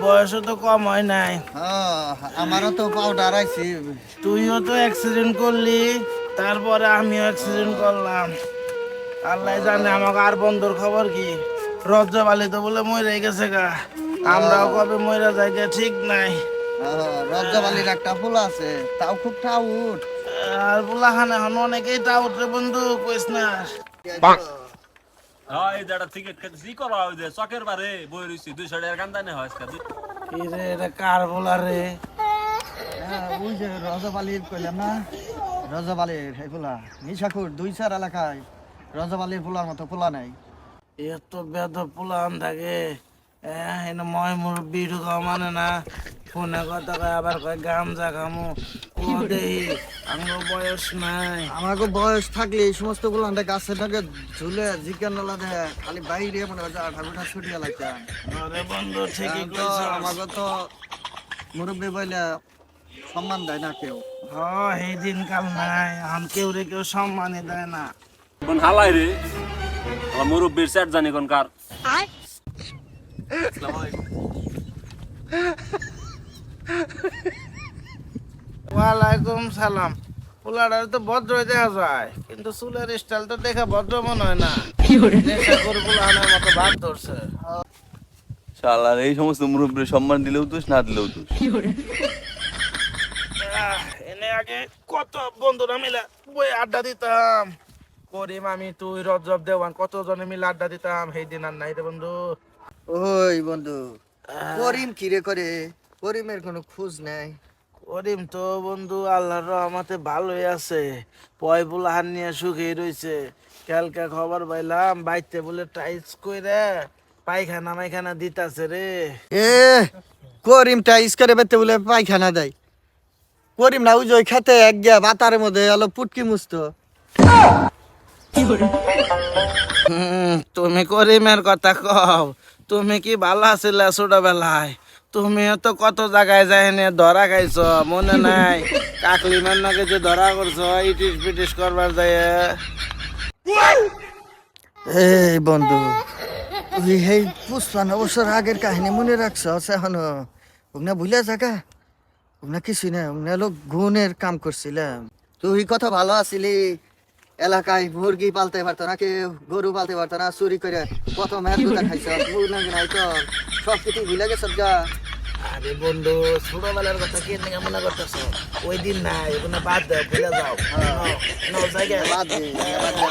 বয়সও তো কম হয় নাই। আমারও তো পাও দাঁড়াইছি। তুইও তো অ্যাক্সিডেন্ট করলি, তারপরে আমিও অ্যাক্সিডেন্ট করলাম। আল্লাহ জানে আমাকে আর বন্ধুর খবর কি। রজ্জব আলী তো বলে মরে গেছে গা, আমরাও কবে মরে যাই গা ঠিক নাই। রজ্জাবালির একটা ফুল আছে, তাও খুব টাউট। আর বুলাহান এখন অনেকেই টাউট রে বন্ধু, কইস না। এই দাদা টিকিট কেটেছি করা ওই যে চকের বারে বই রইছি 200 টাকার কান্দানে হয় আজকে। কি রে এটা কার বলা রে? ওই যে রজবালির কইলাম না, রজবালির এই ফুলা নিশাকুর 2-4 এলাকায় রজবালির ফুলার মতো ফুলা নাই। এত বেদ পুলান থাকে, এনে ময় মুরব্বি ঢুকাও মানে না। ফোনে কথা কয়, আবার কয় গামজা খামু। ও দেহি আঙ্গ বয়স নাই। আমাকে বয়স থাকলে এই সমস্ত গুলানটা গাছের নাকি ঝুলে জিজ্ঞান নলা দেয়, খালি বাইরে মনে হয় ঠাকুরটা ছুটিয়া লাগতাম। আরে বন্ধু ঠিকই কইছ। আমাকে তো মুরব্বী বইলে সম্মান দেয় না কেউ। এই দিনকাল নাই, এখন কেউ রে কেউ সম্মানই দেয় না। কোন হালাই রে আমার মুরব্বির সেট জানি কোন কার। ওয়ালাইকুম সালাম। পোলাটার তো ভদ্র দেখা যায়, কিন্তু চুলের স্টাইল তো দেখে ভদ্র মনে হয় না। নেশা করে পোলাহানের মতো ভাব ধরছে। শালার এই সমস্ত মুরব্বীর সম্মান দিলেও তুই না দিলেও তুই। এনে আগে কত বন্ধুরা মিলে বই আড্ডা দিতাম। করিম, আমি, তুই, রজব, দেওয়ান, কত জনে মিলে আড্ডা দিতাম। সেই দিন আর নাই রে বন্ধু। ওই বন্ধু করিম কিরে করে, করিমের কোনো খোঁজ নাই। করিম তো বন্ধু আল্লাহর রহমতে ভালোই আছে, পয়বুল হান নিয়ে সুখেই রয়েছে। কালকে খবর পাইলাম বাইতে বলে টাইস কইরে পায়খানা মাইখানা দিতাছে রে। এ করিমটা ইস্কারে বেতে বলে পায়খানা দেয়। করিম না ওই যে ওই খেতে এক গিয়া বাতারের মধ্যে আলো পুটকি মুছতো। তুমি করিমের কথা কও, তুমি কি ভালো আছিলে ছোটবেলায়? তুমিও তো কত জায়গায় যাই নিয়ে ধরা খাইছ, মনে নাই? কাকলিমের নাকি যে ধরা করছো ইটিস পিটিস করবার যায়। এই বন্ধু তুই এই 55 বছর আগের কাহিনী মনে রাখছ এখনো? ওগুনা ভুলে থাকা, ওগুনা কিছুই না, ওগুনা হলো গুণের কাম করছিলাম। তুই কত ভালো আছিলি, এলাকায় মুরগি পালতে পারতো না কেউ, গরু পালতে পারতো না, চুরি করে কত মেয়ের দুধ খাইছ, নাই তো সব কিছু ভুলে গেছ গা। আরে বন্ধু ছোটবেলার কথা কি মনে করতেছ? ওই দিন নাই, ওখানে বাদ দাও, ভুলে যাও। জায়গায় বাদ দে, বাদ দে।